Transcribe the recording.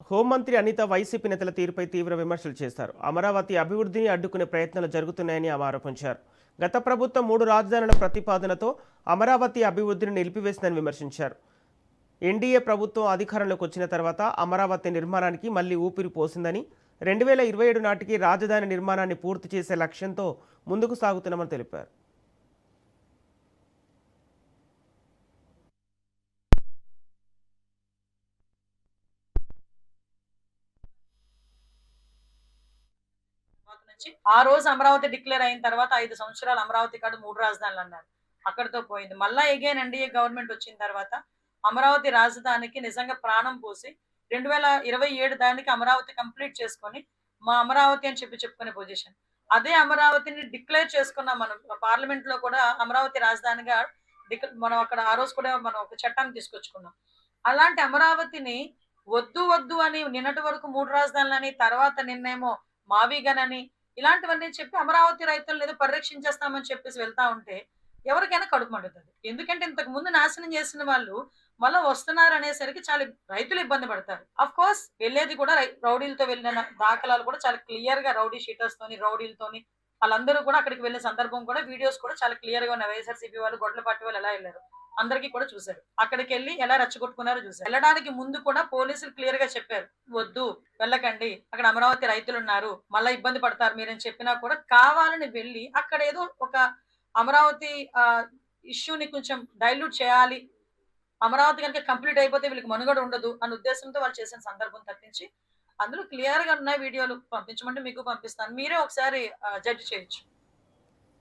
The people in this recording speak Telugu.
హోంమంత్రి అనిత వైసీపీ నేతల తీరుపై తీవ్ర విమర్శలు చేశారు. అమరావతి అభివృద్ధిని అడ్డుకునే ప్రయత్నాలు జరుగుతున్నాయని ఆమె ఆరోపించారు. గత ప్రభుత్వం 3 రాజధానుల ప్రతిపాదనతో అమరావతి అభివృద్ధిని నిలిపివేసిందని విమర్శించారు. ఎన్డీఏ ప్రభుత్వం అధికారంలోకి వచ్చిన తర్వాత అమరావతి నిర్మాణానికి మళ్లీ ఊపిరి పోసిందని, 2027 నాటికి రాజధాని నిర్మాణాన్ని పూర్తి చేసే లక్ష్యంతో ముందుకు సాగుతున్నామని తెలిపారు. నుంచి ఆ రోజు అమరావతి డిక్లేర్ అయిన తర్వాత 5 సంవత్సరాలు అమరావతి కాదు 3 రాజధానులు అన్నారు. అక్కడితో పోయింది. మళ్ళా ఎగైన్ ఎన్డీఏ గవర్నమెంట్ వచ్చిన తర్వాత అమరావతి రాజధానికి నిజంగా ప్రాణం పోసి 2027 దానికి అమరావతి కంప్లీట్ చేసుకొని మా అమరావతి అని చెప్పుకునే పొజిషన్. అదే అమరావతిని డిక్లేర్ చేసుకున్నాం మనం పార్లమెంట్ లో కూడా అమరావతి రాజధానిగా మనం అక్కడ ఆ రోజు కూడా మనం ఒక చట్టాన్ని తీసుకొచ్చుకున్నాం. అలాంటి అమరావతిని వద్దు వద్దు అని నిన్నటి వరకు 3 రాజధానులని తర్వాత నిన్నేమో మావిగనని ఇలాంటివన్నీ చెప్పి అమరావతి రైతులను ఏదో పరిరక్షించేస్తామని చెప్పేసి వెళ్తా ఉంటే ఎవరికైనా కడుపు మండుతుంది. ఎందుకంటే ఇంతకు ముందు నాశనం చేసిన వాళ్ళు మళ్ళీ వస్తున్నారు అనేసరికి చాలా రైతులు ఇబ్బంది పడతారు. అఫ్ కోర్స్ వెళ్ళేది కూడా రౌడీలతో వెళ్ళిన దాఖలాలు కూడా చాలా క్లియర్ గా రౌడీ షీటర్స్ తోని రౌడీలతోని వాళ్ళందరూ కూడా అక్కడికి వెళ్ళిన సందర్భం కూడా వీడియోస్ కూడా చాలా క్లియర్ గా ఉన్నాయి. వైఎస్ఆర్సీపీ వాళ్ళు గొడ్ల పార్టీ వాళ్ళు ఎలా వెళ్ళారు అందరికీ కూడా చూశారు. అక్కడికి వెళ్ళి ఎలా రెచ్చగొట్టుకున్నారో చూశారు. వెళ్ళడానికి ముందు కూడా పోలీసులు క్లియర్ గా చెప్పారు, వద్దు వెళ్ళకండి, అక్కడ అమరావతి రైతులు ఉన్నారు మళ్ళీ ఇబ్బంది పడతారు మీరని చెప్పినా కూడా కావాలని వెళ్ళి అక్కడ ఏదో ఒక అమరావతి ఇష్యూని కొంచెం డైల్యూట్ చేయాలి, అమరావతి కనుక కంప్లీట్ అయిపోతే వీళ్ళకి మనుగడ ఉండదు అన్న ఉద్దేశంతో వాళ్ళు చేసిన సందర్భం తప్పించి అందులో క్లియర్ గా ఉన్న వీడియోలు పంపించమంటే మీకు పంపిస్తాను, మీరే ఒకసారి జడ్జి చేయొచ్చు.